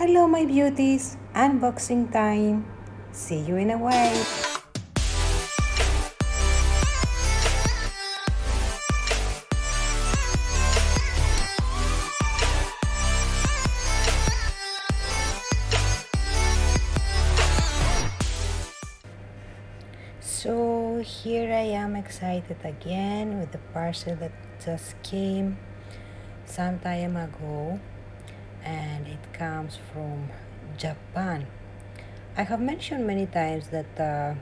Hello, my beauties! Unboxing time! See you in a while! So, here I am excited again with the parcel that just came some time ago, and it comes from Japan. I have mentioned many times that there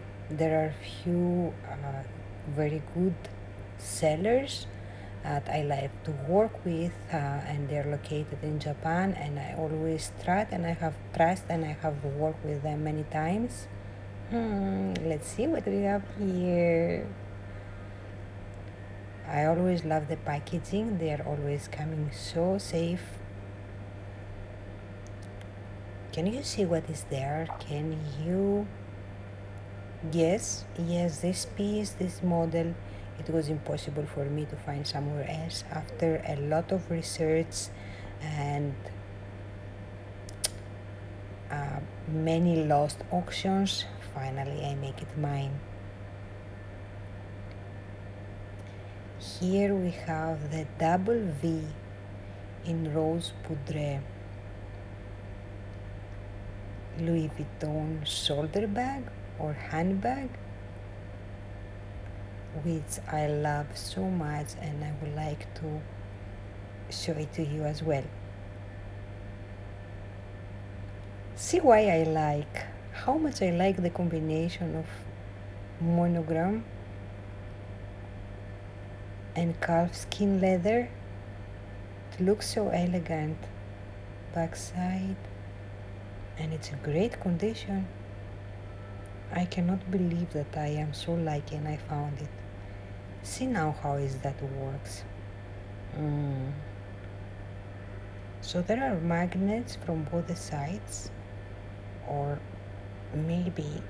are few very good sellers that I like to work with, and they're located in Japan, and I always trust and I have worked with them many times. Let's see what we have here. I always love the packaging. They are always coming so safe. Can you see what is there? Can you? Yes, this piece, this model, it was impossible for me to find somewhere else. After a lot of research and many lost auctions, finally I make it mine. Here we have the Double V in rose poudre Louis Vuitton shoulder bag or handbag, which I love so much, and I would like to show it to you as well. See how much I like the combination of monogram and calf skin leather. It looks so elegant. Backside, and it's in great condition. I cannot believe that I am so lucky and I found it. See now how is that works. So there are magnets from both the sides, or maybe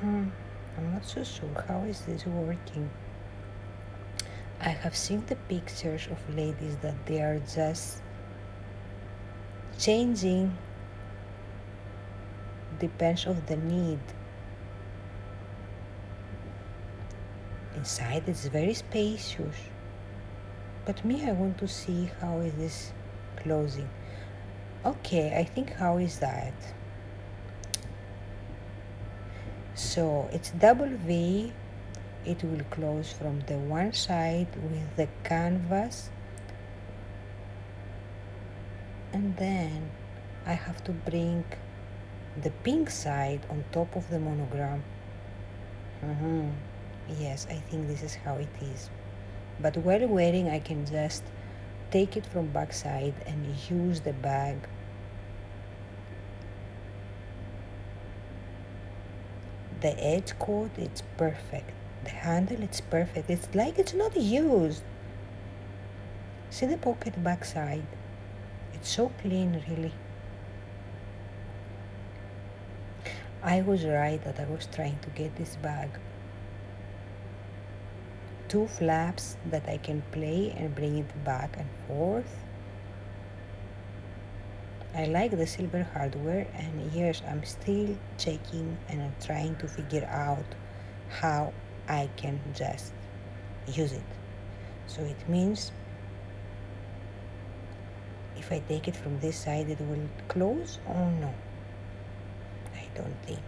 I'm not so sure how is this working. I have seen the pictures of ladies that they are just changing, depends of the need. Inside it's very spacious, but me, I want to see how is this closing. Okay, I think how is that. So it's double V. It will close from the one side with the canvas, and then I have to bring the pink side on top of the monogram. Yes, I think this is how it is. But while wearing, I can just take it from back side and use the bag. The edge coat, it's perfect. The handle, it's perfect. It's like it's not used. See the pocket back side? It's so clean, really. I was right that I was trying to get this bag. Two flaps that I can play and bring it back and forth. I like the silver hardware, and yes, I'm still checking and I'm trying to figure out how I can just use it. So it means if I take it from this side, it will close. Oh no, I don't think.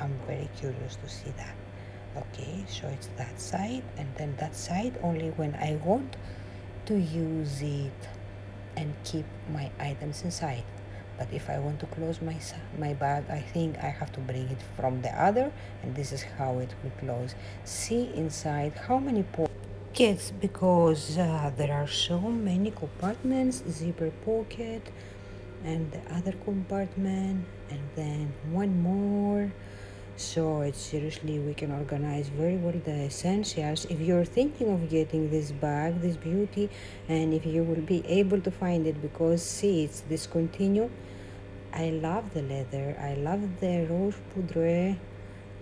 I'm very curious to see that. Okay, so it's that side, and then that side only when I want to use it and keep my items inside. But if I want to close my bag, I think I have to bring it from the other, and this is how it will close. See inside how many pockets, because there are so many compartments, zipper pocket, and the other compartment, and then one more. So it's seriously, we can organize very well the essentials. If you're thinking of getting this bag, this beauty, and if you will be able to find it, because see, it's discontinued. I love the leather. I love the rose poudre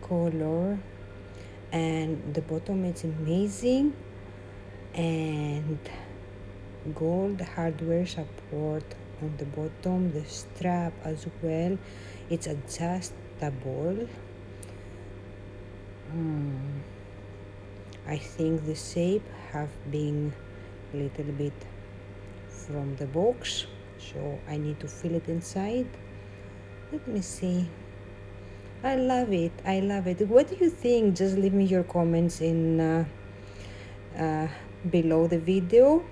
color, and the bottom, it's amazing. And gold hardware support on the bottom, the strap as well, it's adjustable. I think the shape have been a little bit from the box, so I need to fill it inside. Let me see. I love it. I love it. What do you think? Just leave me your comments in below the video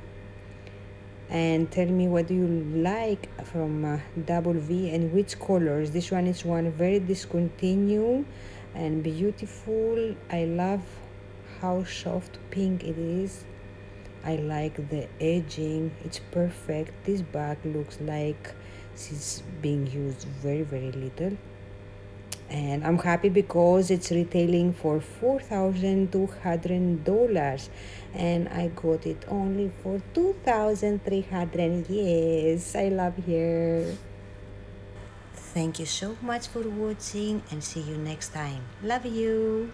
and tell me what do you like from Double V and which colors. This one is one very discontinued and beautiful. I love how soft pink it is. I like the edging, it's perfect. This bag looks like it's being used very little, and I'm happy because it's retailing for $4,200 and I got it only for $2,300. Yes, I love her. Thank you so much for watching and see you next time. Love you.